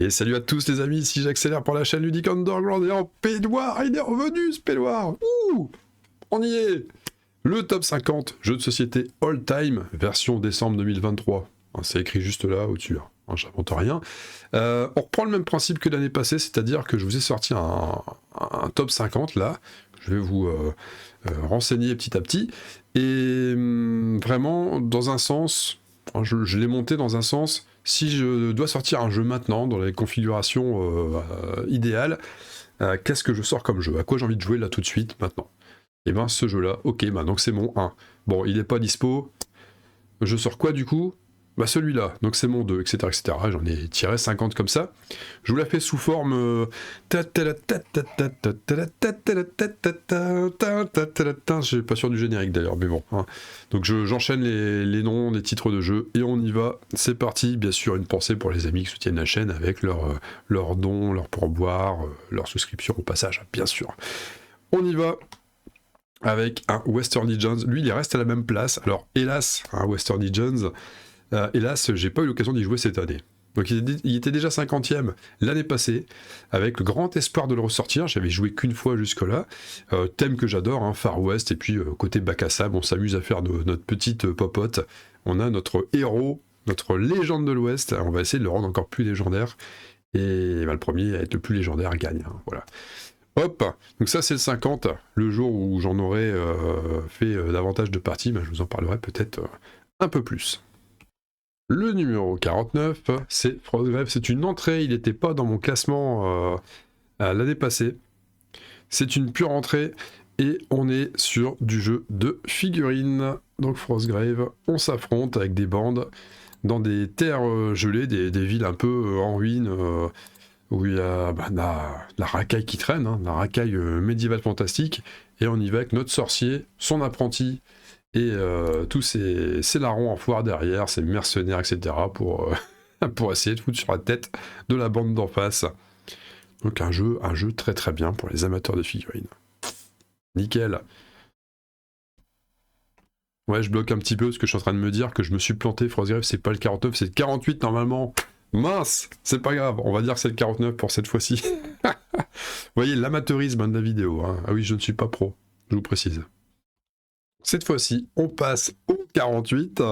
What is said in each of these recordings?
Et salut à tous les amis, ici j'accélère pour la chaîne Ludic Underground et en peignoir, il est revenu ce peignoir. Ouh, on y est. Le top 50 jeux de société all time, version décembre 2023. C'est écrit juste là au-dessus, j'invente rien. On reprend le même principe que l'année passée, c'est-à-dire que je vous ai sorti un top 50 là, je vais vous renseigner petit à petit, et vraiment dans un sens, je l'ai monté dans un sens. Si je dois sortir un jeu maintenant, dans les configurations idéales, qu'est-ce que je sors comme jeu? À quoi j'ai envie de jouer là tout de suite, maintenant? Et ben ce jeu-là, ok, bah donc c'est mon 1. Bon, il n'est pas dispo. Je sors quoi du coup? Bah celui-là, donc c'est mon 2, etc. etc. J'en ai tiré 50 comme ça. Je vous la fais sous forme... Je suis pas sûr du générique d'ailleurs, mais bon. Donc j'enchaîne les noms, les titres de jeux, et on y va. C'est parti. Bien sûr, une pensée pour les amis qui soutiennent la chaîne avec leurs dons, leurs pourboires, leur souscription au passage, bien sûr. On y va avec un Western Legends. Lui, il reste à la même place. Alors, hélas, un Western Legends... hélas, j'ai pas eu l'occasion d'y jouer cette année. Donc il était déjà 50e l'année passée, avec le grand espoir de le ressortir. J'avais joué qu'une fois jusque-là. Thème que j'adore, Far West, et puis côté bac à sable, on s'amuse à faire notre petite popote. On a notre héros, notre légende de l'Ouest. On va essayer de le rendre encore plus légendaire. Et le premier à être le plus légendaire gagne. Voilà. Hop, donc ça c'est le 50. Le jour où j'en aurai fait davantage de parties, je vous en parlerai peut-être un peu plus. Le numéro 49, c'est Frostgrave. C'est une entrée, il n'était pas dans mon classement l'année passée. C'est une pure entrée et on est sur du jeu de figurines. Donc Frostgrave, on s'affronte avec des bandes dans des terres gelées, des villes un peu en ruine, où il y a la racaille qui traîne, la racaille médiévale fantastique. Et on y va avec notre sorcier, son apprenti, et tous ces larrons en foire derrière, ces mercenaires, etc. pour essayer de foutre sur la tête de la bande d'en face. Donc un jeu très très bien pour les amateurs de figurines. Nickel. Ouais, je bloque un petit peu parce que je suis en train de me dire que je me suis planté. Frostgrave, c'est pas le 49, c'est le 48 normalement. Mince, c'est pas grave, on va dire que c'est le 49 pour cette fois-ci. Vous voyez l'amateurisme de la vidéo. Ah oui, je ne suis pas pro, je vous précise. Cette fois-ci, on passe au 48,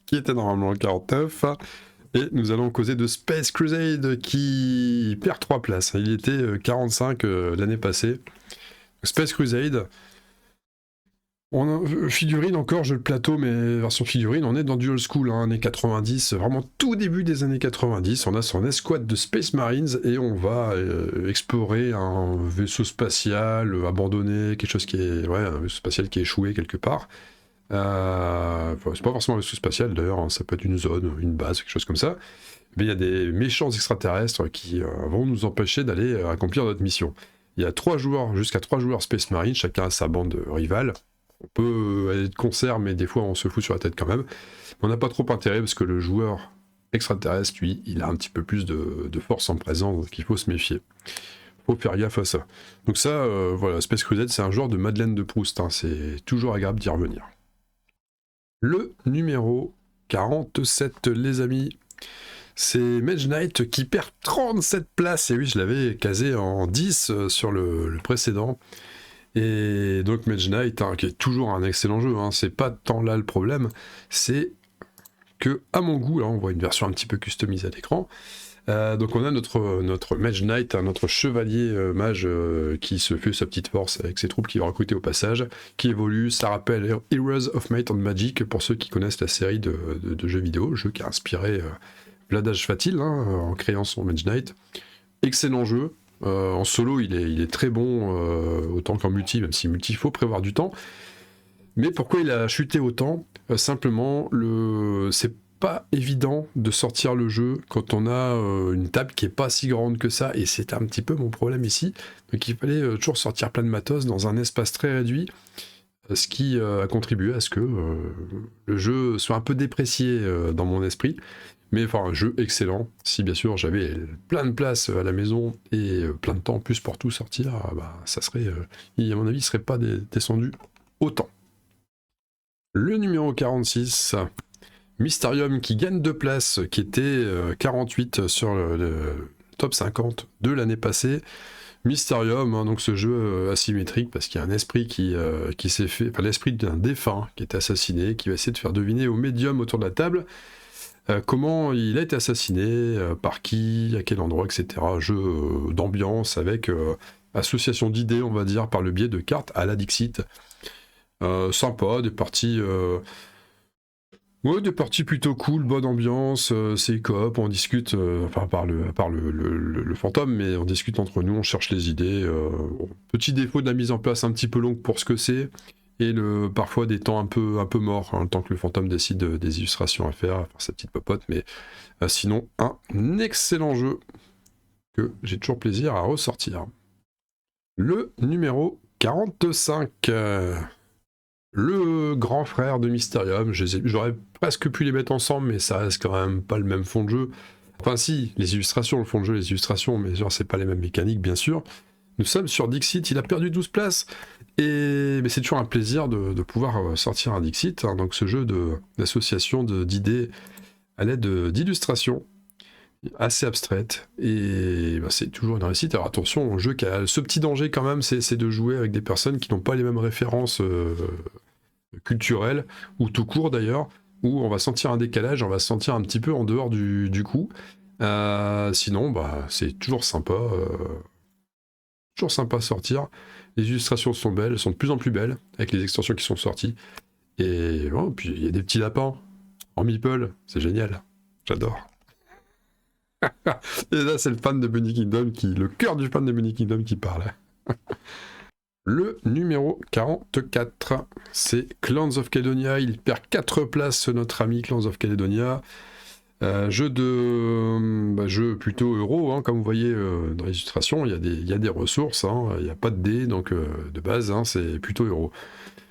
qui était normalement le 49, et nous allons causer de Space Crusade, qui perd 3 places. Il était 45 l'année passée. Space Crusade, figurine encore, jeu de plateau, mais version figurine, on est dans du old school, années 90, vraiment tout début des années 90. On a son escouade de Space Marines et on va explorer un vaisseau spatial abandonné, quelque chose qui est, un vaisseau spatial qui est échoué quelque part. C'est pas forcément un vaisseau spatial d'ailleurs, ça peut être une zone, une base, quelque chose comme ça. Mais il y a des méchants extraterrestres qui vont nous empêcher d'aller accomplir notre mission. Il y a 3 joueurs, jusqu'à 3 joueurs Space Marines, chacun a sa bande rivale. On peut aller de concert, mais des fois on se fout sur la tête quand même. On n'a pas trop intérêt parce que le joueur extraterrestre, lui, il a un petit peu plus de force en présence, donc il faut se méfier. Faut faire gaffe à ça. Donc ça, voilà, Space Crusade, c'est un genre de Madeleine de Proust, c'est toujours agréable d'y revenir. Le numéro 47, les amis, c'est Mage Knight qui perd 37 places, et oui, je l'avais casé en 10 sur le précédent. Et donc Mage Knight, qui est toujours un excellent jeu, c'est pas tant là le problème, c'est que à mon goût, là on voit une version un petit peu customisée à l'écran, donc on a notre Mage Knight, notre chevalier mage qui se fait sa petite force avec ses troupes qu'il va recruter au passage, qui évolue. Ça rappelle Heroes of Might and Magic pour ceux qui connaissent la série de jeux vidéo, jeu qui a inspiré Vladage Fatil en créant son Mage Knight. Excellent jeu. En solo, il est très bon, autant qu'en multi, même si multi, il faut prévoir du temps. Mais pourquoi il a chuté autant? Simplement, c'est pas évident de sortir le jeu quand on a une table qui est pas si grande que ça, et c'est un petit peu mon problème ici. Donc il fallait toujours sortir plein de matos dans un espace très réduit, ce qui a contribué à ce que le jeu soit un peu déprécié dans mon esprit. Mais enfin, un jeu excellent. Si bien sûr j'avais plein de place à la maison et plein de temps en plus pour tout sortir, ça serait, à mon avis, il serait pas descendu autant. Le numéro 46, Mysterium qui gagne 2 places, qui était 48 sur le top 50 de l'année passée. Mysterium, hein, donc ce jeu asymétrique, parce qu'il y a un esprit qui s'est fait, enfin l'esprit d'un défunt qui est assassiné, qui va essayer de faire deviner au médium autour de la table comment il a été assassiné, par qui, à quel endroit, etc. Jeu d'ambiance avec association d'idées, on va dire, par le biais de cartes à la Dixit. Sympa, des parties... Ouais, des parties plutôt cool, bonne ambiance, c'est coop, on discute, enfin à part le fantôme, mais on discute entre nous, on cherche les idées. Bon. Petit défaut de la mise en place un petit peu longue pour ce que c'est, et parfois des temps un peu morts, hein, le temps que le fantôme décide des illustrations à faire sa petite popote, mais sinon un excellent jeu que j'ai toujours plaisir à ressortir. Le numéro 45. Le grand frère de Mysterium, j'aurais presque pu les mettre ensemble, mais ça reste quand même pas le même fond de jeu. Enfin si, les illustrations, le fond de jeu, les illustrations, mais genre c'est pas les mêmes mécaniques, bien sûr. Nous sommes sur Dixit, il a perdu 12 places, mais c'est toujours un plaisir de pouvoir sortir un Dixit, hein, donc ce jeu d'association d'idées à l'aide d'illustrations assez abstraites, et bah, c'est toujours une réussite. Alors attention, un jeu qui a ce petit danger quand même, c'est de jouer avec des personnes qui n'ont pas les mêmes références culturel, ou tout court d'ailleurs, où on va sentir un décalage, on va se sentir un petit peu en dehors du coup. Sinon, bah, c'est toujours sympa à sortir. Les illustrations sont belles, elles sont de plus en plus belles, avec les extensions qui sont sorties. Et oh, puis il y a des petits lapins en meeple, c'est génial, j'adore. Et là, c'est le fan de Bunny Kingdom, le cœur du fan de Bunny Kingdom qui parle. Le numéro 44, c'est Clans of Caledonia. Il perd 4 places, notre ami Clans of Caledonia. Jeu plutôt euro, hein, comme vous voyez dans l'illustration, il y a des ressources, hein, il n'y a pas de dés, donc de base, hein, c'est plutôt euro.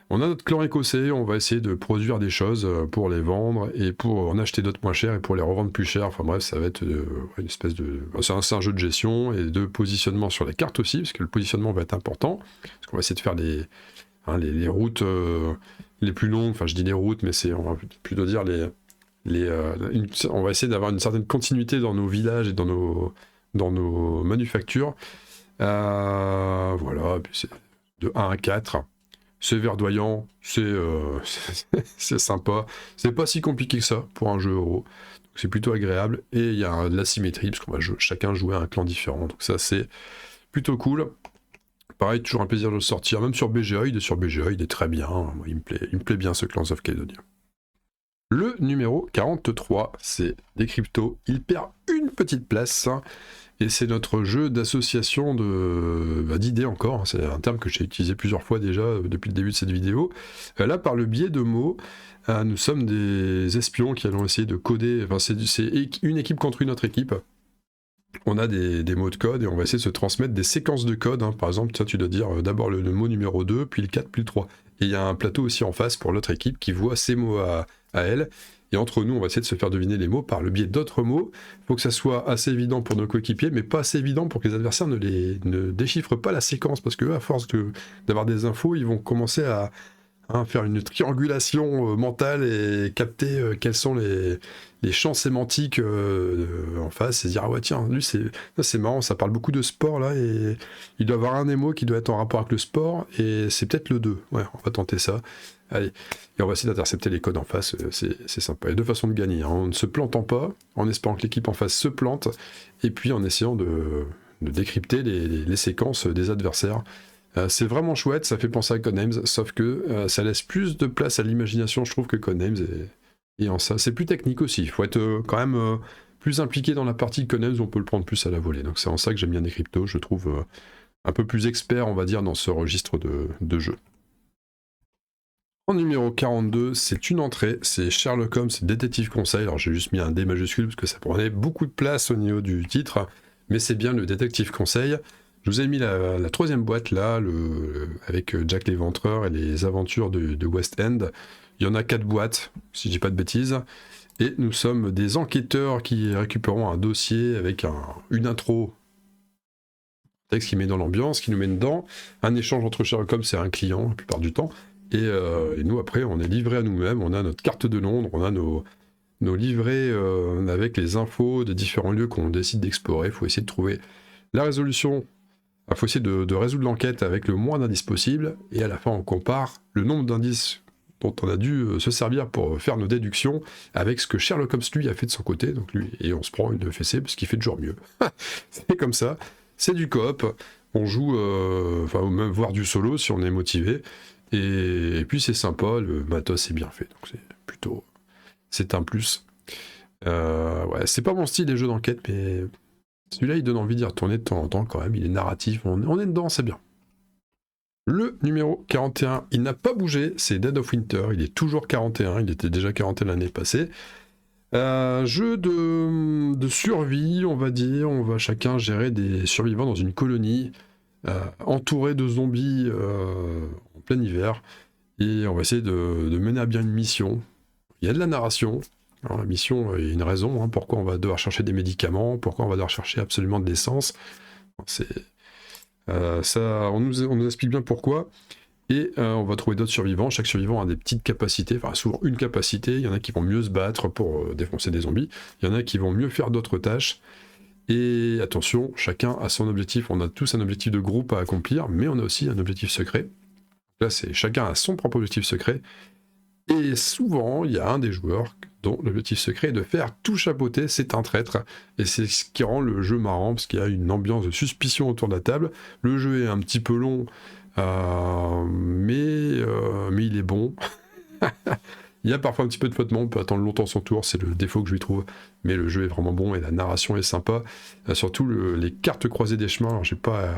On a notre clan écossais, on va essayer de produire des choses pour les vendre et pour en acheter d'autres moins chers et pour les revendre plus cher. Enfin bref, ça va être une espèce de... C'est un jeu de gestion et de positionnement sur les cartes aussi, parce que le positionnement va être important. Parce qu'on va essayer de faire les routes les plus longues, enfin je dis les routes, mais on va plutôt dire on va essayer d'avoir une certaine continuité dans nos villages et dans nos manufactures. Voilà, puis c'est de 1 à 4. C'est verdoyant, c'est sympa. C'est pas si compliqué que ça pour un jeu euro. C'est plutôt agréable. Et il y a de la symétrie, parce qu'on va chacun jouer à un clan différent. Donc ça, c'est plutôt cool. Pareil, toujours un plaisir de le sortir. Même sur BGA, il est très bien. Moi, il me plaît bien ce Clans of Caledonia. Le numéro 43, c'est Decrypto. Il perd une petite place. Et c'est notre jeu d'association d'idées encore, hein. C'est un terme que j'ai utilisé plusieurs fois déjà depuis le début de cette vidéo. Là, par le biais de mots, nous sommes des espions qui allons essayer de coder, enfin c'est une équipe contre une autre équipe. On a des mots de code et on va essayer de se transmettre des séquences de code, hein. Par exemple, tu dois dire d'abord le mot numéro 2, puis le 4, puis le 3. Et il y a un plateau aussi en face pour l'autre équipe qui voit ces mots à elle. Et entre nous, on va essayer de se faire deviner les mots par le biais d'autres mots. Il faut que ça soit assez évident pour nos coéquipiers, mais pas assez évident pour que les adversaires ne déchiffrent pas la séquence, parce qu'à force d'avoir des infos, ils vont commencer à faire une triangulation mentale et capter quels sont les champs sémantiques en face, et se dire, ah ouais tiens, lui c'est marrant, ça parle beaucoup de sport là, et il doit avoir un des mots qui doit être en rapport avec le sport, et c'est peut-être le 2. Ouais, on va tenter ça. Allez, et on va essayer d'intercepter les codes en face, c'est sympa. Il y a deux façons de gagner, hein. En ne se plantant pas, en espérant que l'équipe en face se plante, et puis en essayant de décrypter les séquences des adversaires. C'est vraiment chouette, ça fait penser à Codenames, sauf que ça laisse plus de place à l'imagination, je trouve, que Codenames, et en ça, c'est plus technique aussi. Il faut être quand même plus impliqué dans la partie. Codenames, on peut le prendre plus à la volée. Donc c'est en ça que j'aime bien Decrypto, je trouve un peu plus expert, on va dire, dans ce registre de jeu. En numéro 42, c'est une entrée, c'est Sherlock Holmes, Détective Conseil. Alors j'ai juste mis un D majuscule parce que ça prenait beaucoup de place au niveau du titre, mais c'est bien le Détective Conseil. Je vous ai mis la troisième boîte là, avec Jack l'Éventreur et les aventures de West End. Il y en a 4 boîtes, si je dis pas de bêtises. Et nous sommes des enquêteurs qui récupérons un dossier avec une intro, texte qui met dans l'ambiance, qui nous met dedans, un échange entre Sherlock Holmes et un client la plupart du temps. Et nous, après, on est livrés à nous-mêmes, on a notre carte de Londres, on a nos livrets avec les infos de différents lieux qu'on décide d'explorer. Il faut essayer de trouver la résolution. Il faut essayer de résoudre l'enquête avec le moins d'indices possible, et à la fin on compare le nombre d'indices dont on a dû se servir pour faire nos déductions avec ce que Sherlock Holmes lui a fait de son côté, donc lui, et on se prend une fessée parce qu'il fait toujours mieux. C'est comme ça, c'est du coop, on joue, enfin même voir du solo si on est motivé, et puis c'est sympa, le matos est bien fait, donc c'est plutôt, c'est un plus. Ouais, c'est pas mon style les jeux d'enquête, mais celui-là il donne envie d'y retourner de temps en temps quand même, il est narratif, on est dedans, c'est bien. Le numéro 41, il n'a pas bougé, c'est Dead of Winter, il est toujours 41, il était déjà 41 l'année passée. Jeu de survie, on va dire, on va chacun gérer des survivants dans une colonie, entourés de zombies en plein hiver, et on va essayer de mener à bien une mission. Il y a de la narration, alors, la mission, il y a une raison, pourquoi on va devoir chercher des médicaments, pourquoi on va devoir chercher absolument de l'essence, c'est... ça, on nous explique bien pourquoi, et on va trouver d'autres survivants. Chaque survivant a des petites capacités, enfin souvent une capacité. Il y en a qui vont mieux se battre pour défoncer des zombies, il y en a qui vont mieux faire d'autres tâches, et attention, chacun a son objectif. On a tous un objectif de groupe à accomplir, mais on a aussi un objectif secret. Là, c'est chacun a son propre objectif secret, et souvent, il y a un des joueurs dont l'objectif secret est de faire tout chapeauter, c'est un traître, et c'est ce qui rend le jeu marrant, parce qu'il y a une ambiance de suspicion autour de la table. Le jeu est un petit peu long, mais il est bon. Il y a parfois un petit peu de flottement, on peut attendre longtemps son tour, c'est le défaut que je lui trouve, mais le jeu est vraiment bon, et la narration est sympa, surtout les cartes croisées des chemins. Alors j'ai pas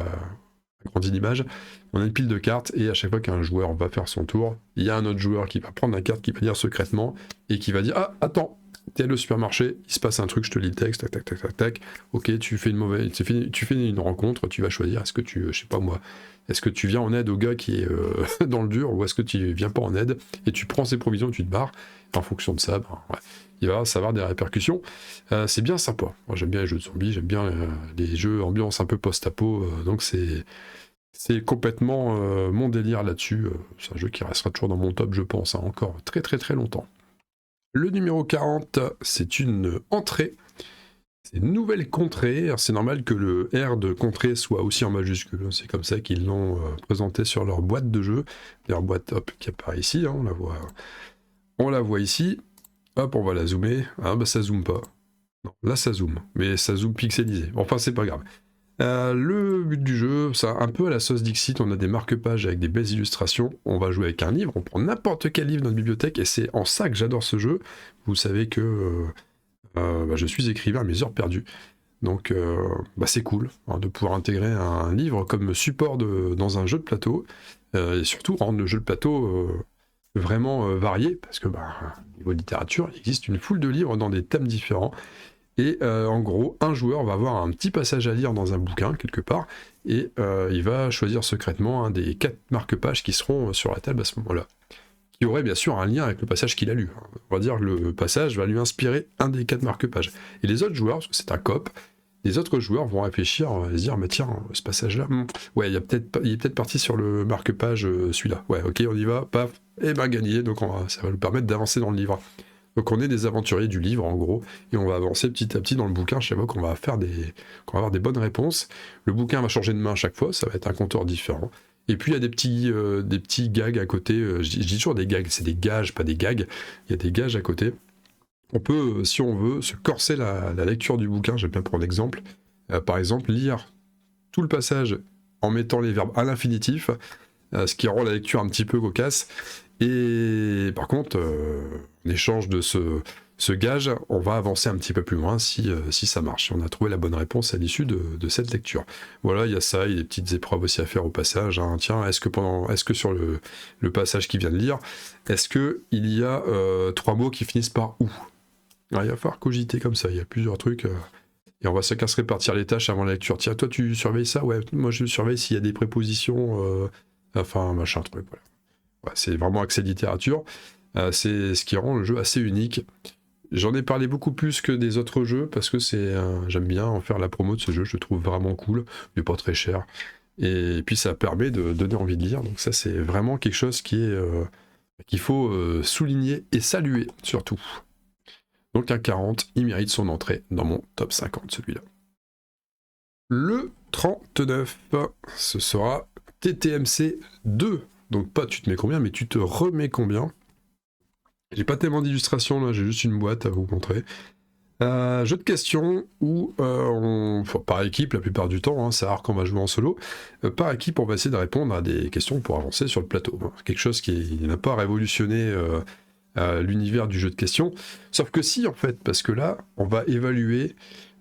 agrandi l'image, on a une pile de cartes, et à chaque fois qu'un joueur va faire son tour, il y a un autre joueur qui va prendre la carte, qui va lire secrètement, et qui va dire « Ah, attends, t'es au supermarché, il se passe un truc, je te lis le texte, tac, tac, tac, tac, tac, ok, tu fais une rencontre, tu vas choisir, est-ce que je sais pas moi, est-ce que tu viens en aide au gars qui est dans le dur, ou est-ce que tu viens pas en aide, et tu prends ses provisions, tu te barres, en fonction de ça, ouais, il va avoir des répercussions. C'est bien sympa. Moi j'aime bien les jeux de zombies, j'aime bien les jeux ambiance un peu post-apo, donc c'est complètement mon délire là-dessus. C'est un jeu qui restera toujours dans mon top, je pense, encore très très très longtemps. Le numéro 40, c'est une entrée. C'est une nouvelle contrée. C'est normal que le R de contrée soit aussi en majuscule. C'est comme ça qu'ils l'ont présenté sur leur boîte de jeu. Leur boîte qui apparaît ici, on la voit ici. Hop, on va la zoomer. Ah bah ça zoome pas. Non, là ça zoome, mais ça zoome pixelisé. Enfin, c'est pas grave. Le but du jeu, c'est un peu à la sauce Dixit, on a des marque-pages avec des belles illustrations, on va jouer avec un livre, on prend n'importe quel livre dans notre bibliothèque, et c'est en ça que j'adore ce jeu. Vous savez que je suis écrivain à mes heures perdues, donc c'est cool de pouvoir intégrer un livre comme support dans un jeu de plateau, et surtout rendre le jeu de plateau vraiment varié, parce que niveau littérature, il existe une foule de livres dans des thèmes différents. Et en gros, un joueur va avoir un petit passage à lire dans un bouquin, quelque part, et il va choisir secrètement un des 4 marque-pages qui seront sur la table à ce moment-là, qui aurait bien sûr un lien avec le passage qu'il a lu. On va dire que le passage va lui inspirer un des 4 marque-pages. Et les autres joueurs, parce que c'est un coop, les autres joueurs vont réfléchir, se dire, mais tiens, ce passage-là, ouais, il est peut-être parti sur le marque-page celui-là. Ouais, ok, on y va, paf, et gagné, donc ça va nous permettre d'avancer dans le livre. Donc on est des aventuriers du livre en gros, et on va avancer petit à petit dans le bouquin. Chaque fois qu'on va avoir des bonnes réponses. Le bouquin va changer de main à chaque fois, ça va être un compteur différent. Et puis il y a des petits gags à côté. Je dis toujours des gags, c'est des gages, pas des gags. Il y a des gages à côté. On peut, si on veut, se corser la lecture du bouquin. J'aime bien prendre l'exemple. Par exemple, lire tout le passage en mettant les verbes à l'infinitif, ce qui rend la lecture un petit peu cocasse. Et par contre, en échange de ce gage, on va avancer un petit peu plus loin si ça marche. On a trouvé la bonne réponse à l'issue de cette lecture. Voilà, il y a ça, il y a des petites épreuves aussi à faire au passage. Tiens, est-ce que sur le passage qu'il vient de lire, est-ce qu'il y a 3 mots qui finissent par ou? Alors, il va falloir cogiter comme ça, il y a plusieurs trucs. Et on va chacun se répartir les tâches avant la lecture. Tiens, toi tu surveilles ça? Ouais, moi je surveille s'il y a des prépositions, machin truc, voilà. Ouais, c'est vraiment accès littérature. C'est ce qui rend le jeu assez unique. J'en ai parlé beaucoup plus que des autres jeux parce que j'aime bien en faire la promo de ce jeu, je le trouve vraiment cool, il n'est pas très cher. Et puis ça permet de donner envie de lire, donc ça c'est vraiment quelque chose qu'il faut souligner et saluer surtout. Donc un 40, il mérite son entrée dans mon top 50, celui-là. Le 39, ce sera TTMC 2. Donc pas tu te mets combien, mais tu te remets combien. J'ai pas tellement d'illustrations là, j'ai juste une boîte à vous montrer. Jeu de questions où par équipe la plupart du temps, hein, c'est rare qu'on va jouer en solo. Par équipe, on va essayer de répondre à des questions pour avancer sur le plateau. Quelque chose qui n'a pas révolutionné l'univers du jeu de questions. Sauf que si, en fait, parce que là, on va évaluer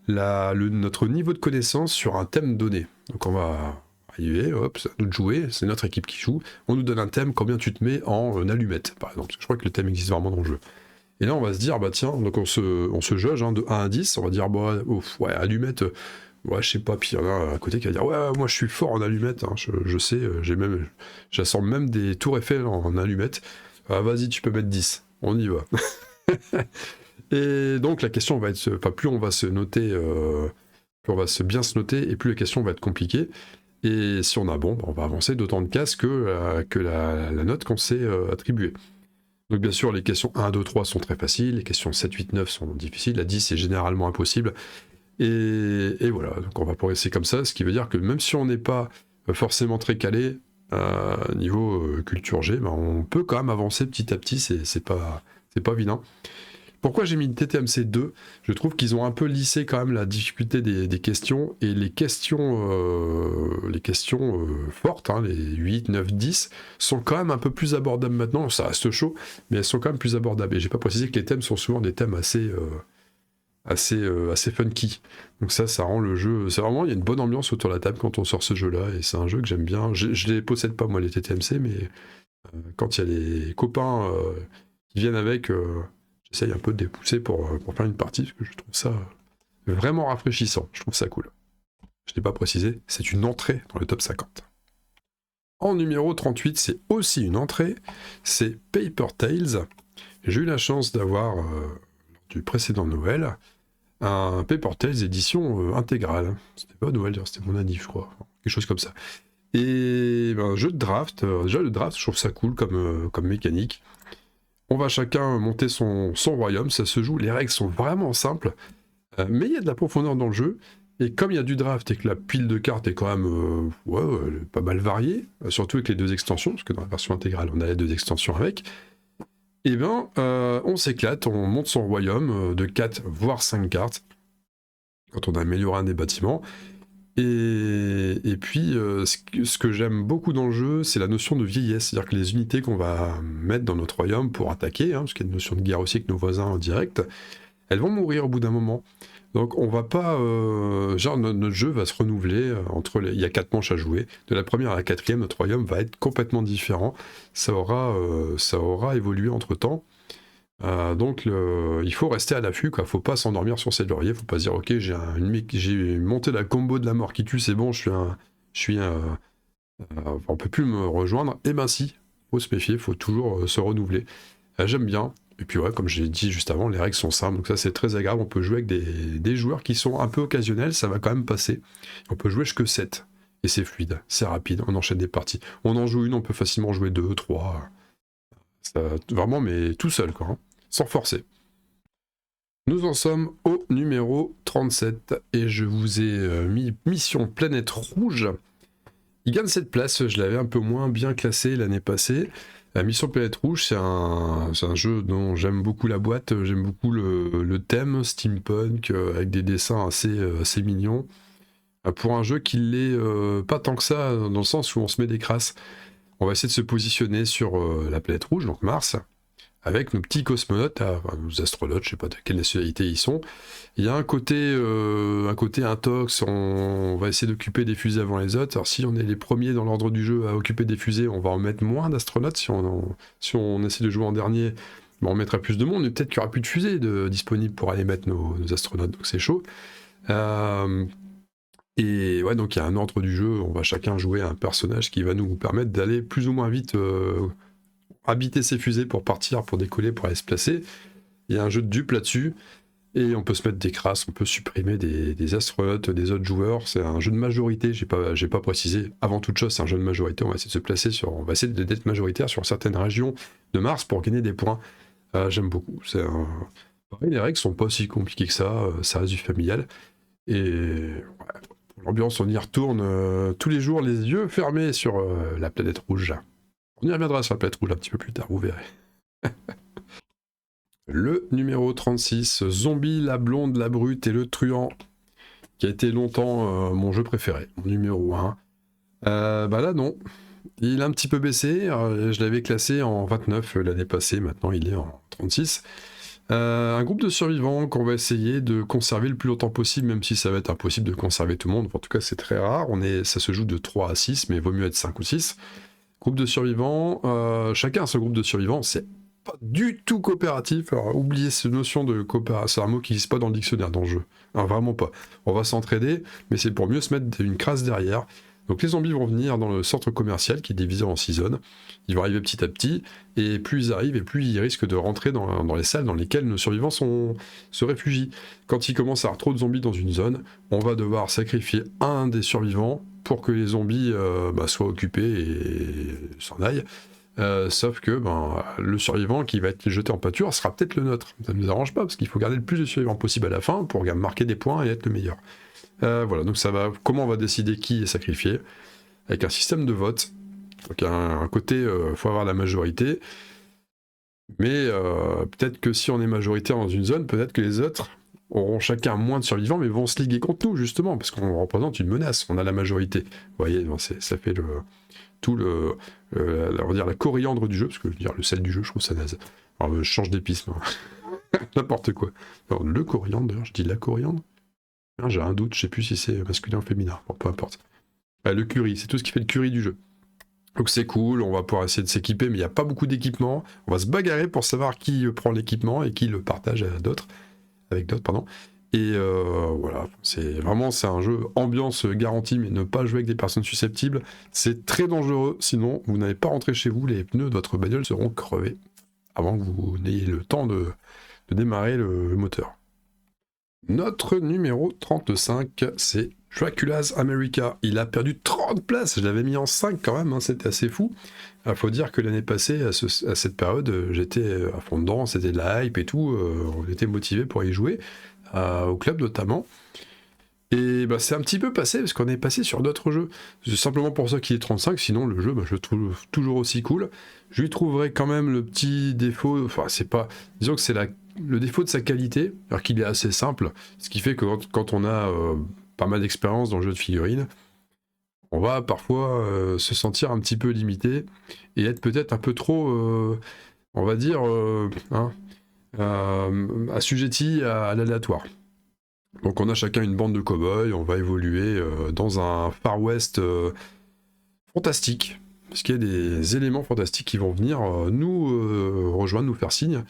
notre niveau de connaissance sur un thème donné. Donc on va arriver, hop, c'est à nous de jouer, c'est notre équipe qui joue. On nous donne un thème, combien tu te mets en allumette, par exemple. Je crois que le thème existe vraiment dans le jeu. Et là, on va se dire, bah tiens, donc on se jauge hein, de 1 à 10, on va dire, bah, ouais, allumette, ouais, je sais pas, puis il y en a à côté qui va dire, ouais, moi je suis fort en allumette, hein, je sais, j'assemble même des tours Eiffel en allumette. Vas-y, tu peux mettre 10, on y va. Et donc la question va être, plus on va se noter, plus on va bien se noter, et plus la question va être compliquée. Et si on a bon, on va avancer d'autant de cases que la note qu'on s'est attribuée. Donc bien sûr, les questions 1, 2, 3 sont très faciles, les questions 7, 8, 9 sont difficiles, la 10 c'est généralement impossible. Et voilà, donc on va progresser comme ça, ce qui veut dire que même si on n'est pas forcément très calé niveau culture G, on peut quand même avancer petit à petit, c'est pas vilain. Pourquoi j'ai mis le TTMC 2 ? Je trouve qu'ils ont un peu lissé quand même la difficulté des questions, et les questions fortes, hein, les 8, 9, 10, sont quand même un peu plus abordables maintenant. Ça reste chaud, mais elles sont quand même plus abordables. Et j'ai pas précisé que les thèmes sont souvent des thèmes assez funky. Donc ça rend le jeu... C'est vraiment, il y a une bonne ambiance autour de la table quand on sort ce jeu-là, et c'est un jeu que j'aime bien. Je les possède pas, moi, les TTMC, mais quand il y a les copains qui viennent avec... j'essaye un peu de les pousser pour faire une partie, parce que je trouve ça vraiment rafraîchissant, je trouve ça cool. Je n'ai pas précisé, c'est une entrée dans le top 50. En numéro 38, c'est aussi une entrée, c'est Paper Tales. J'ai eu la chance d'avoir, lors du précédent Noël, un Paper Tales édition intégrale. C'était pas Noël, c'était mon anniv, je crois, quelque chose comme ça. Et un jeu de draft, déjà le draft, je trouve ça cool comme mécanique. On va chacun monter son royaume, ça se joue, les règles sont vraiment simples, mais il y a de la profondeur dans le jeu, et comme il y a du draft et que la pile de cartes est quand même pas mal variée, surtout avec les 2 extensions, parce que dans la version intégrale on a les 2 extensions avec, et bien on s'éclate, on monte son royaume de 4 voire 5 cartes, quand on a amélioré un des bâtiments. Et puis, ce que j'aime beaucoup dans le jeu, c'est la notion de vieillesse, c'est-à-dire que les unités qu'on va mettre dans notre royaume pour attaquer, hein, parce qu'il y a une notion de guerre aussi avec nos voisins en direct, elles vont mourir au bout d'un moment. Donc on va pas... notre jeu va se renouveler, il y a 4 manches à jouer, de la première à la 4e, notre royaume va être complètement différent, ça aura évolué entre-temps. Donc il faut rester à l'affût, quoi. Faut pas s'endormir sur ses lauriers, faut pas se dire ok j'ai monté la combo de la mort qui tue, c'est bon, on peut plus me rejoindre. Et ben si, faut se méfier, faut toujours se renouveler. J'aime bien, et puis ouais, comme j'ai dit juste avant, les règles sont simples, donc ça c'est très agréable, on peut jouer avec des joueurs qui sont un peu occasionnels, ça va quand même passer. On peut jouer jusque 7, et c'est fluide, c'est rapide, on enchaîne des parties. On en joue une, on peut facilement jouer 2, 3... vraiment, mais tout seul, quoi, hein, sans forcer. Nous en sommes au numéro 37, et je vous ai mis Mission Planète Rouge. Il gagne cette place, je l'avais un peu moins bien classé l'année passée. Mission Planète Rouge, c'est un jeu dont j'aime beaucoup la boîte, j'aime beaucoup le thème steampunk, avec des dessins assez mignons. Pour un jeu qui l'est pas tant que ça, dans le sens où on se met des crasses. On va essayer de se positionner sur la planète rouge, donc Mars, avec nos petits cosmonautes, nos astronautes, je sais pas de quelle nationalité ils sont. Il y a un côté intox, on va essayer d'occuper des fusées avant les autres. Alors si on est les premiers dans l'ordre du jeu à occuper des fusées, on va en mettre moins d'astronautes. Si on essaie de jouer en dernier, on mettra plus de monde, mais peut-être qu'il n'y aura plus de fusées disponibles pour aller mettre nos astronautes, donc c'est chaud. Et ouais, donc il y a un ordre du jeu, on va chacun jouer un personnage qui va nous permettre d'aller plus ou moins vite habiter ses fusées pour partir, pour décoller, pour aller se placer. Il y a un jeu de dupes là-dessus, et on peut se mettre des crasses, on peut supprimer des astronautes, des autres joueurs. C'est un jeu de majorité, j'ai pas précisé. Avant toute chose, c'est un jeu de majorité, on va essayer de se placer on va essayer d'être majoritaire sur certaines régions de Mars pour gagner des points. J'aime beaucoup, Pareil, les règles sont pas si compliquées que ça reste du familial. Et ouais, pour l'ambiance, on y retourne tous les jours, les yeux fermés sur la planète rouge. On y reviendra sur la planète rouge un petit peu plus tard, vous verrez. Le numéro 36, Zombie, la blonde, la brute et le truand, qui a été longtemps mon jeu préféré, mon numéro 1. Bah là non, il a un petit peu baissé, je l'avais classé en 29 l'année passée, maintenant il est en 36. Un groupe de survivants qu'on va essayer de conserver le plus longtemps possible, même si ça va être impossible de conserver tout le monde, en tout cas c'est très rare, ça se joue de 3 à 6, mais vaut mieux être 5 ou 6. Groupe de survivants, chacun a ce groupe de survivants, c'est pas du tout coopératif, alors oubliez cette notion de coopération, c'est un mot qui n'existe pas dans le dictionnaire dans le jeu, non, vraiment pas. On va s'entraider, mais c'est pour mieux se mettre une crasse derrière. Donc les zombies vont venir dans le centre commercial qui est divisé en 6 zones, ils vont arriver petit à petit, et plus ils arrivent, et plus ils risquent de rentrer dans les salles dans lesquelles nos survivants se réfugient. Quand il commence à avoir trop de zombies dans une zone, on va devoir sacrifier un des survivants pour que les zombies soient occupés et s'en aillent. Sauf que le survivant qui va être jeté en pâture sera peut-être le nôtre. Ça ne nous arrange pas, parce qu'il faut garder le plus de survivants possible à la fin pour marquer des points et être le meilleur. Voilà, donc comment on va décider qui est sacrifié, avec un système de vote. Donc un côté, faut avoir la majorité, mais peut-être que si on est majoritaire dans une zone, peut-être que les autres auront chacun moins de survivants, mais vont se liguer contre nous, justement, parce qu'on représente une menace, on a la majorité. Vous voyez, ça fait on va dire la coriandre du jeu, parce que je veux dire le sel du jeu, je trouve ça naze. Alors, je change d'épice, n'importe quoi. Alors, le coriandre, d'ailleurs, je dis la coriandre. J'ai un doute, je sais plus si c'est masculin ou féminin, bon, peu importe. Le curry, c'est tout ce qui fait le curry du jeu. Donc c'est cool, on va pouvoir essayer de s'équiper, mais il n'y a pas beaucoup d'équipement. On va se bagarrer pour savoir qui prend l'équipement et qui le partage avec d'autres. Et voilà, c'est un jeu ambiance garantie, mais ne pas jouer avec des personnes susceptibles, c'est très dangereux, sinon vous n'allez pas rentrer chez vous, les pneus de votre bagnole seront crevés avant que vous n'ayez le temps de démarrer le moteur. Notre numéro 35, c'est Dracula's America. Il a perdu 30 places, je l'avais mis en 5 quand même, c'était assez fou. Il faut dire que l'année passée, à cette période, j'étais à fond dedans, c'était de la hype et tout, on était motivés pour y jouer, au club notamment. Et c'est un petit peu passé, parce qu'on est passé sur d'autres jeux. C'est simplement pour ça qu'il est 35, sinon le jeu, je le trouve toujours aussi cool. Je lui trouverai quand même le petit défaut, disons que c'est le défaut de sa qualité, alors qu'il est assez simple, ce qui fait que quand on a pas mal d'expérience dans le jeu de figurines, on va parfois se sentir un petit peu limité et être peut-être un peu trop, on va dire, assujetti à l'aléatoire. Donc on a chacun une bande de cow-boys, on va évoluer dans un Far West fantastique, parce qu'il y a des éléments fantastiques qui vont venir nous rejoindre, nous faire signe.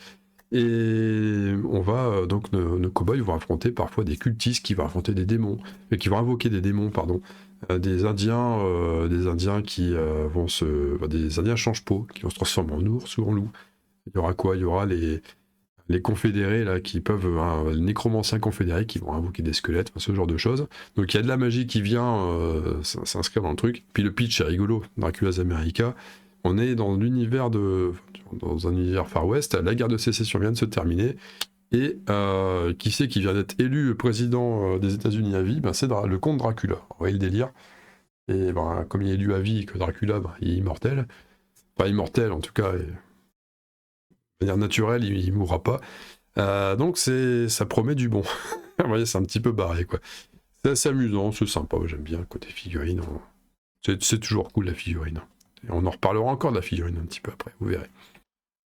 Et on va donc nos cow-boys vont affronter parfois des cultistes qui vont affronter des démons, qui vont invoquer des démons, des Indiens qui des Indiens change-peau qui vont se transformer en ours ou en loup. Il y aura quoi ? Il y aura les confédérés là qui peuvent les nécromanciens confédérés qui vont invoquer des squelettes, ce genre de choses. Donc il y a de la magie qui vient s'inscrire dans le truc. Puis le pitch est rigolo, Dracula's America. On est dans un univers Far West, la guerre de sécession vient de se terminer, et qui c'est qui vient d'être élu président des États-Unis à vie ? C'est le comte Dracula. Vous voyez le délire. Et comme il est élu à vie, que Dracula, il est immortel. Pas immortel, en tout cas, de manière naturelle, il mourra pas. Donc ça promet du bon. Vous voyez, c'est un petit peu barré, quoi. C'est assez amusant, c'est sympa, j'aime bien le côté figurine. C'est toujours cool, la figurine. Et on en reparlera encore de la figurine un petit peu après, vous verrez.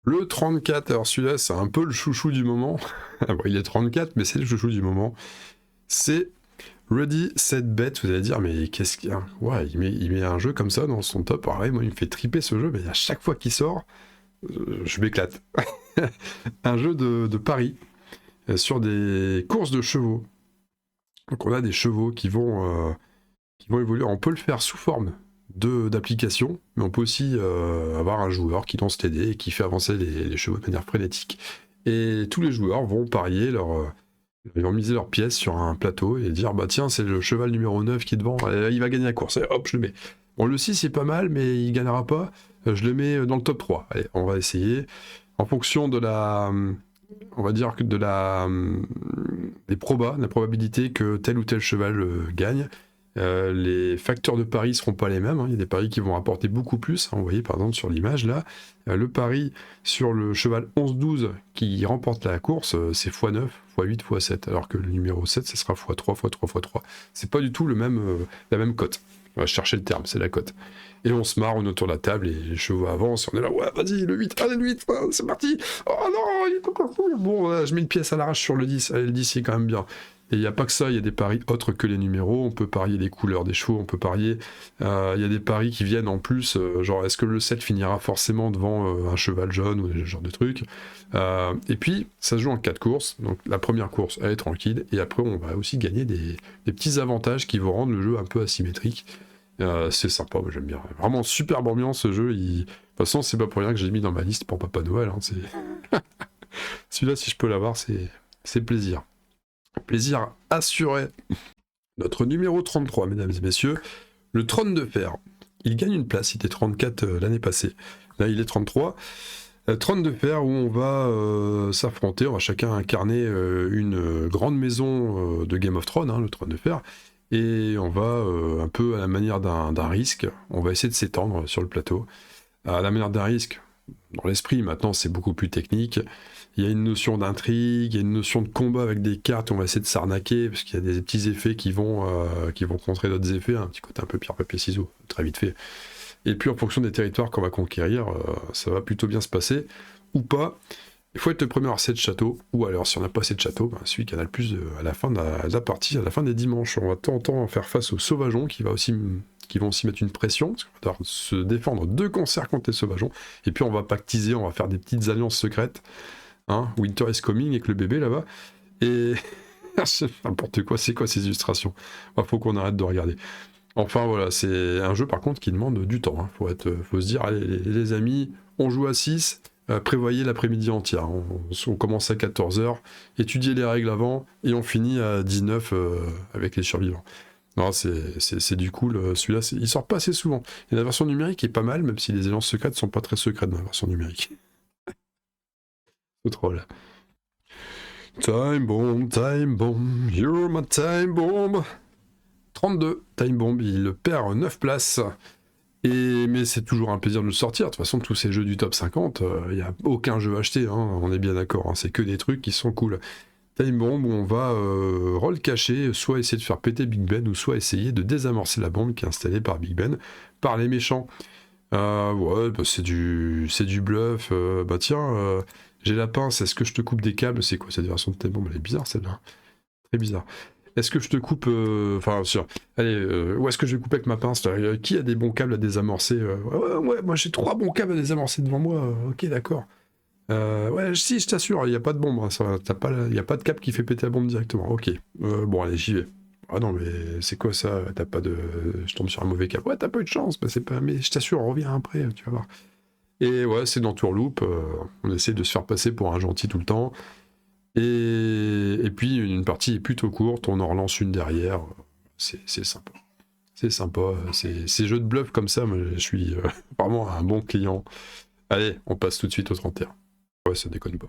Le 34, alors celui-là, c'est un peu le chouchou du moment. Il est 34, mais c'est le chouchou du moment. C'est Ready, Set, Bet. Vous allez dire, mais qu'est-ce qu'il y a ? Ouais, il met un jeu comme ça dans son top. Alors, moi, il me fait triper ce jeu, mais à chaque fois qu'il sort, je m'éclate. Un jeu de paris sur des courses de chevaux. Donc, on a des chevaux qui vont évoluer. On peut le faire sous forme d'application, mais on peut aussi avoir un joueur qui lance les dés et qui fait avancer les chevaux de manière frénétique. Et tous les joueurs vont parier ils vont miser leurs pièces sur un plateau et dire tiens, c'est le cheval numéro 9 qui est devant, il va gagner la course, et hop, je le mets. Bon, le 6 c'est pas mal, mais il gagnera pas, je le mets dans le top 3. Allez, on va essayer. En fonction de on va dire que de la probabilité que tel ou tel cheval gagne. Les facteurs de pari seront pas les mêmes, hein. Il y a des paris qui vont rapporter beaucoup plus, hein. Vous voyez par exemple sur l'image là, le pari sur le cheval 11-12 qui remporte la course, c'est x9, x8, x7, alors que le numéro 7, ce sera x3, x3, x3. C'est pas du tout la même cote. On va chercher le terme, c'est la cote. Et on se marre, on est autour de la table, et les chevaux avancent, on est là, ouais, vas-y, le 8, allez, le 8, c'est parti. Oh non, il est encore fou. Bon, voilà, je mets une pièce à l'arrache sur le 10, allez, le 10, il est quand même bien. Et il n'y a pas que ça, il y a des paris autres que les numéros, on peut parier les couleurs des chevaux, on peut parier, il y a des paris qui viennent en plus, genre est-ce que le 7 finira forcément devant un cheval jaune ou ce genre de trucs. Et puis, ça se joue en 4 courses, donc la première course, elle est tranquille, et après on va aussi gagner des petits avantages qui vont rendre le jeu un peu asymétrique. C'est sympa, moi j'aime bien. Vraiment superbe ambiance ce jeu, de toute façon c'est pas pour rien que j'ai mis dans ma liste pour Papa Noël, hein. Celui-là si je peux l'avoir, c'est plaisir. Plaisir assuré. Notre numéro 33, mesdames et messieurs, le trône de fer. Il gagne une place, il était 34 l'année passée. Là, il est 33. Trône de fer où on va s'affronter, on va chacun incarner une grande maison de Game of Thrones, hein, le trône de fer, et on va, un peu à la manière d'un risque, on va essayer de s'étendre sur le plateau. À la manière d'un risque, dans l'esprit, maintenant c'est beaucoup plus technique. Il y a une notion d'intrigue, il y a une notion de combat avec des cartes, on va essayer de s'arnaquer, parce qu'il y a des petits effets qui vont contrer d'autres effets, un petit côté un peu pierre, papier, ciseaux, très vite fait. Et puis en fonction des territoires qu'on va conquérir, ça va plutôt bien se passer, ou pas. Il faut être le premier à avoir 7 châteaux, ou alors si on n'a pas 7 châteaux, ben, celui qui en a le plus à la fin de la partie, à la fin des dimanches. On va de temps en temps faire face aux sauvageons qui vont aussi mettre une pression, parce qu'on va devoir se défendre de concert contre les sauvageons, et puis on va pactiser, on va faire des petites alliances secrètes. Hein, Winter is coming avec le bébé là-bas, et n'importe quoi, c'est quoi ces illustrations? Faut qu'on arrête de regarder. Enfin voilà, c'est un jeu par contre qui demande du temps, hein. Faut se dire, allez les amis, on joue à 6, prévoyez l'après-midi entière, on commence à 14h, étudiez les règles avant, et on finit à 19 avec les survivants. Non, c'est du cool, celui-là, il sort pas assez souvent. Et la version numérique est pas mal, même si les alliances secrètes sont pas très secrètes dans la version numérique. Troll. Time bomb, you're my time bomb. 32, time bomb, il perd 9 places. Mais c'est toujours un plaisir de le sortir. De toute façon, tous ces jeux du top 50, il n'y a aucun jeu acheté, hein, on est bien d'accord, hein, c'est que des trucs qui sont cool. Time bomb où on va roll cacher, soit essayer de faire péter Big Ben, ou soit essayer de désamorcer la bombe qui est installée par Big Ben, par les méchants. Ouais, bah c'est du bluff. Bah tiens, j'ai la pince, est-ce que je te coupe des câbles? C'est quoi cette version de Time Bomb? Elle est bizarre celle-là. Très bizarre. Est-ce que je te coupe... Enfin, allez, où est-ce que je vais couper avec ma pince là? Qui a des bons câbles à désamorcer? Ouais, moi j'ai 3 bons câbles à désamorcer devant moi. Ok, d'accord. Ouais, si, je t'assure, il n'y a pas de bombe. Hein, il n'y a pas de câble qui fait péter la bombe directement. Ok. Bon, allez, j'y vais. Ah non, mais c'est quoi ça? T'as pas de... Je tombe sur un mauvais câble. Ouais, t'as pas eu de chance. Bah, c'est pas... Mais je t'assure, on revient après, tu vas voir. Et ouais, c'est dans Tourloop. On essaie de se faire passer pour un gentil tout le temps. Et puis, une partie est plutôt courte. On en relance une derrière. C'est sympa. C'est sympa. Ces jeux de bluff comme ça, moi, je suis vraiment un bon client. Allez, on passe tout de suite au 31. Ouais, ça déconne pas.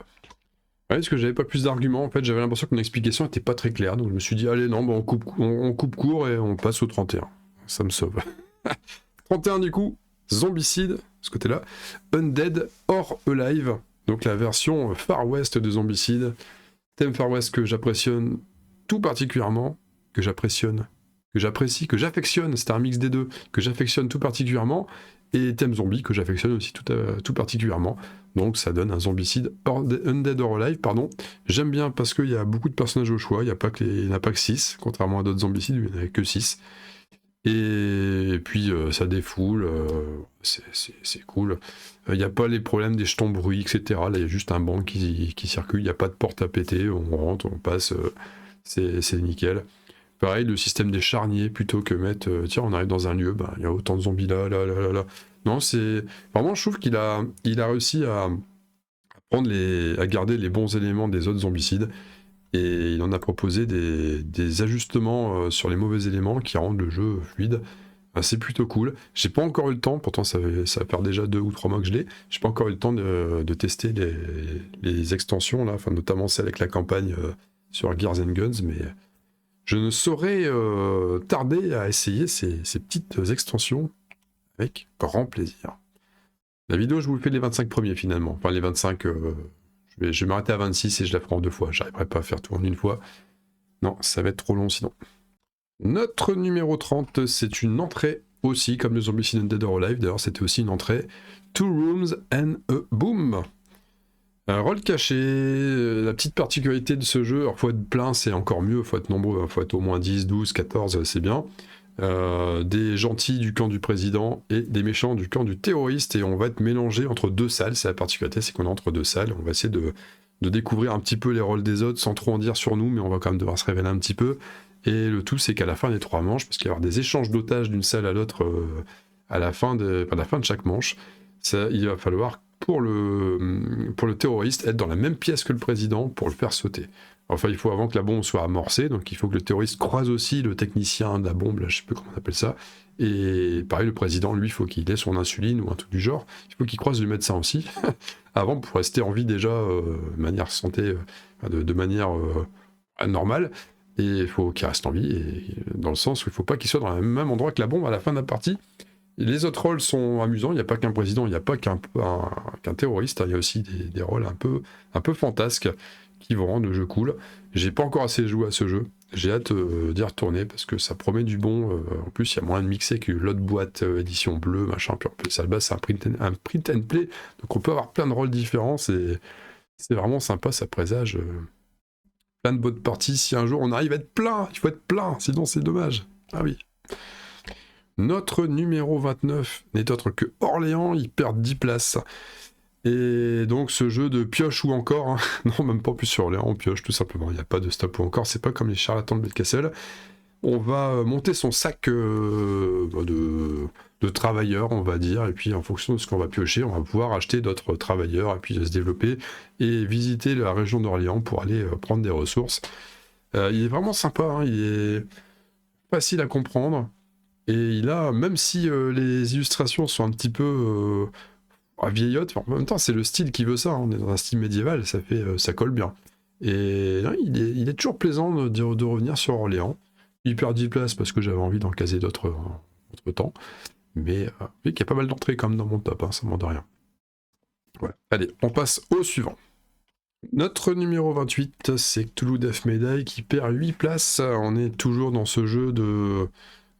Ouais, parce que j'avais pas plus d'arguments, en fait, j'avais l'impression que mon explication était pas très claire, donc je me suis dit, allez, non, bah, on coupe court et on passe au 31. Ça me sauve. 31 du coup, Zombicide, ce côté-là, Undead or Alive, donc la version Far West de Zombicide, thème Far West que j'apprécie tout particulièrement, que j'affectionne, c'est un mix des deux, que j'affectionne tout particulièrement, et thème zombie que j'affectionne aussi tout particulièrement. Donc ça donne un Zombicide Undead or Alive, pardon. J'aime bien parce qu'il y a beaucoup de personnages au choix, il n'y en a pas que 6, contrairement à d'autres Zombicides, il n'y en a que 6. Et puis ça défoule, c'est cool. Il n'y a pas les problèmes des jetons bruits, etc. Là il y a juste un banc qui circule, il n'y a pas de porte à péter, on rentre, on passe, c'est nickel. Pareil, le système des charniers, plutôt que mettre, tiens, on arrive dans un lieu, il y a autant de zombies là. Non, c'est... Vraiment, je trouve qu'il a réussi à garder les bons éléments des autres zombicides, et il en a proposé des ajustements sur les mauvais éléments qui rendent le jeu fluide. C'est plutôt cool. J'ai pas encore eu le temps, pourtant ça va faire déjà 2 ou 3 mois que je l'ai. J'ai pas encore eu le temps de tester les extensions, là, enfin, notamment celle avec la campagne sur Gears and Guns, mais je ne saurais tarder à essayer ces petites extensions avec grand plaisir. La vidéo, je vous le fais les 25 premiers finalement. Enfin, les 25, je vais m'arrêter à 26 et je la ferai en 2 fois. J'arriverai pas à faire tout en une fois. Non, ça va être trop long sinon. Notre numéro 30, c'est une entrée aussi, comme le Zombicide Dead or Alive. D'ailleurs, c'était aussi une entrée. 2 Rooms and a Boom. Un rôle caché, la petite particularité de ce jeu, alors faut être plein, c'est encore mieux, faut être nombreux, faut être au moins 10, 12, 14, c'est bien. Des gentils du camp du président et des méchants du camp du terroriste, et on va être mélangé entre 2 salles. C'est la particularité, c'est qu'on est entre 2 salles. On va essayer de découvrir un petit peu les rôles des autres sans trop en dire sur nous, mais on va quand même devoir se révéler un petit peu. Et le tout, c'est qu'à la fin des 3 manches, parce qu'il va y avoir des échanges d'otages d'une salle à l'autre à la fin de chaque manche, il va falloir pour le terroriste être dans la même pièce que le président pour le faire sauter. Enfin, il faut avant que la bombe soit amorcée, donc il faut que le terroriste croise aussi le technicien de la bombe, là, je sais plus comment on appelle ça, et pareil, le président, lui, il faut qu'il ait son insuline ou un truc du genre, il faut qu'il croise le médecin aussi, avant pour rester en vie déjà de manière santé, de manière normale, et il faut qu'il reste en vie, et dans le sens où il ne faut pas qu'il soit dans le même endroit que la bombe à la fin de la partie. Et les autres rôles sont amusants, il n'y a pas qu'un président, il n'y a pas qu'un terroriste, il y a aussi des rôles un peu fantasques qui vont rendre le jeu cool. J'ai pas encore assez joué à ce jeu, j'ai hâte d'y retourner parce que ça promet du bon. En plus, il y a moyen de mixer que l'autre boîte édition bleue, machin, puis en plus, à la base, c'est un print and play, donc on peut avoir plein de rôles différents, c'est vraiment sympa, ça présage plein de bonnes parties. Si un jour on arrive à être plein, il faut être plein, sinon c'est dommage. Ah oui. Notre numéro 29 n'est autre que Orléans, il perd 10 places. Et donc ce jeu de pioche ou encore, hein. Non, même pas plus sur Orléans, on pioche tout simplement, il n'y a pas de stop ou encore, c'est pas comme les charlatans de Belcastel. On va monter son sac de travailleurs, on va dire, et puis en fonction de ce qu'on va piocher, on va pouvoir acheter d'autres travailleurs, et puis se développer, et visiter la région d'Orléans pour aller prendre des ressources. Il est vraiment sympa, hein, il est facile à comprendre, et il a, même si les illustrations sont un petit peu vieillottes, en même temps c'est le style qui veut ça, hein, on est dans un style médiéval, ça colle bien. Et là, il est toujours plaisant de revenir sur Orléans. Il perd 10 places parce que j'avais envie d'en caser d'autres entre temps. Mais oui, qu'il y a pas mal d'entrées quand même dans mon top, hein, ça ne demande rien. Voilà. Allez, on passe au suivant. Notre numéro 28, c'est Cthulhu Death Medai qui perd 8 places. On est toujours dans ce jeu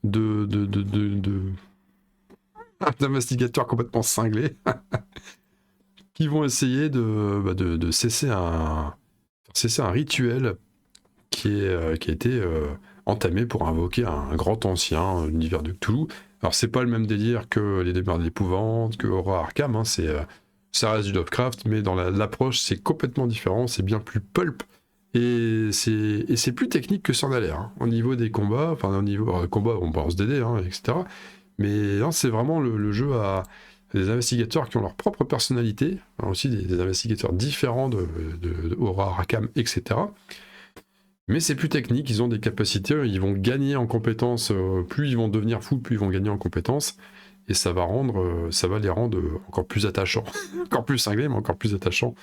d'investigateurs complètement cinglés qui vont essayer de cesser un rituel qui a été entamé pour invoquer un grand ancien, l'univers de Cthulhu. Alors c'est pas le même délire que les Demeures d'épouvante, que Horror Arkham, hein, ça reste du Lovecraft, mais dans l'approche c'est complètement différent, c'est bien plus pulp, et c'est plus technique que ça en a l'air, hein. Au niveau des combats, enfin au niveau combat on pense DD, hein, etc. Mais non, c'est vraiment le jeu à des investigateurs qui ont leur propre personnalité, hein, aussi des investigateurs différents de Horror Arkham, etc. Mais c'est plus technique, ils ont des capacités, ils vont gagner en compétences, plus ils vont devenir fous, plus ils vont gagner en compétences, et ça va les rendre encore plus attachants, encore plus cinglés, mais encore plus attachants.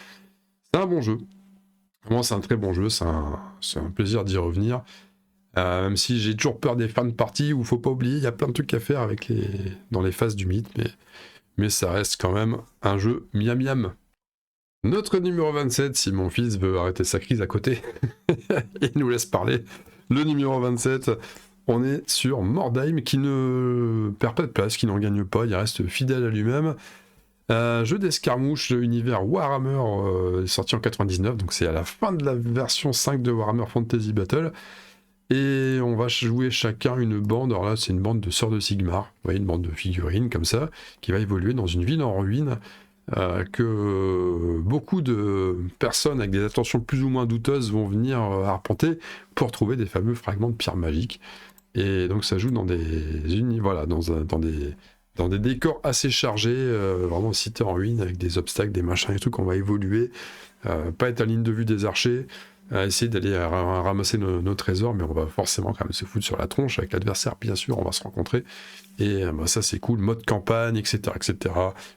C'est un bon jeu, vraiment c'est un très bon jeu, c'est un plaisir d'y revenir, même si j'ai toujours peur des fins de partie, où faut pas oublier, il y a plein de trucs à faire dans les phases du mythe, mais ça reste quand même un jeu miam miam. Notre numéro 27, si mon fils veut arrêter sa crise à côté, il nous laisse parler. Le numéro 27, on est sur Mordheim, qui ne perd pas de place, qui n'en gagne pas, il reste fidèle à lui-même. Jeu d'escarmouche, univers Warhammer, sorti en 99, donc c'est à la fin de la version 5 de Warhammer Fantasy Battle. Et on va jouer chacun une bande, alors là c'est une bande de Sœurs de Sigmar, vous voyez, une bande de figurines comme ça, qui va évoluer dans une ville en ruine, que beaucoup de personnes avec des attentions plus ou moins douteuses vont venir arpenter pour trouver des fameux fragments de pierre magique. Et donc ça joue dans des décors assez chargés, vraiment cités en ruine, avec des obstacles, des machins et trucs qu'on va évoluer, pas être à la ligne de vue des archers. à essayer d'aller ramasser nos trésors, mais on va forcément quand même se foutre sur la tronche avec l'adversaire, bien sûr, on va se rencontrer, et ça c'est cool, mode campagne, etc., etc.,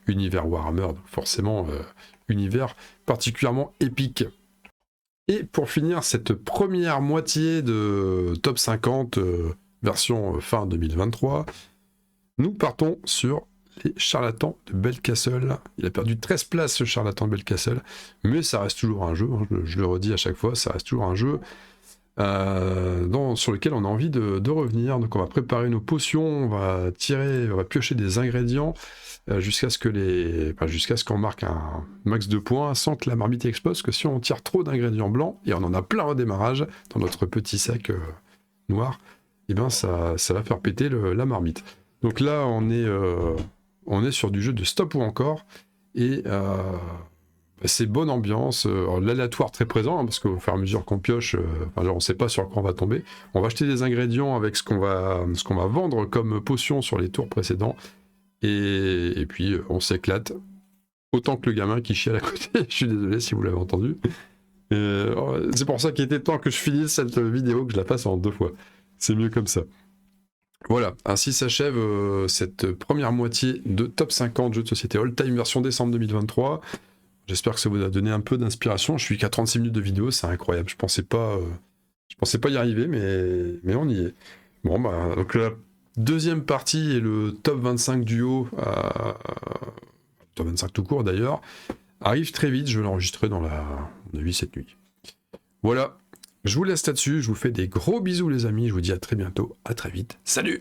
univers Warhammer, donc forcément, univers particulièrement épique. Et pour finir cette première moitié de top 50, version fin 2023, nous partons sur les charlatans de Belcastle. Il a perdu 13 places, ce charlatan de Belcastle, mais ça reste toujours un jeu, hein, je le redis à chaque fois, ça reste toujours un jeu sur lequel on a envie de revenir. Donc on va préparer nos potions, on va piocher des ingrédients jusqu'à ce qu'on marque un max de points sans que la marmite explose, parce que si on tire trop d'ingrédients blancs, et on en a plein au démarrage dans notre petit sac noir, et ben ça va faire péter la marmite. Donc là on est sur du jeu de stop ou encore, et c'est bonne ambiance, l'aléatoire très présent, hein, parce qu'au fur et à mesure qu'on pioche, on ne sait pas sur quoi on va tomber. On va acheter des ingrédients avec ce qu'on va vendre comme potion sur les tours précédents, et puis on s'éclate, autant que le gamin qui chiale à côté. Je suis désolé si vous l'avez entendu. C'est pour ça qu'il était temps que je finisse cette vidéo, que je la fasse en 2 fois. C'est mieux comme ça. Voilà, ainsi s'achève cette première moitié de Top 50 jeux de société All Time version décembre 2023. J'espère que ça vous a donné un peu d'inspiration. Je suis qu'à 36 minutes de vidéo, c'est incroyable. Je pensais pas y arriver, mais on y est. Bon, bah, donc la deuxième partie et le top 25 duo, top 25 tout court d'ailleurs, arrive très vite. Je vais l'enregistrer dans la nuit cette nuit. Voilà, je vous laisse là-dessus. Je vous fais des gros bisous les amis. Je vous dis à très bientôt, à très vite. Salut!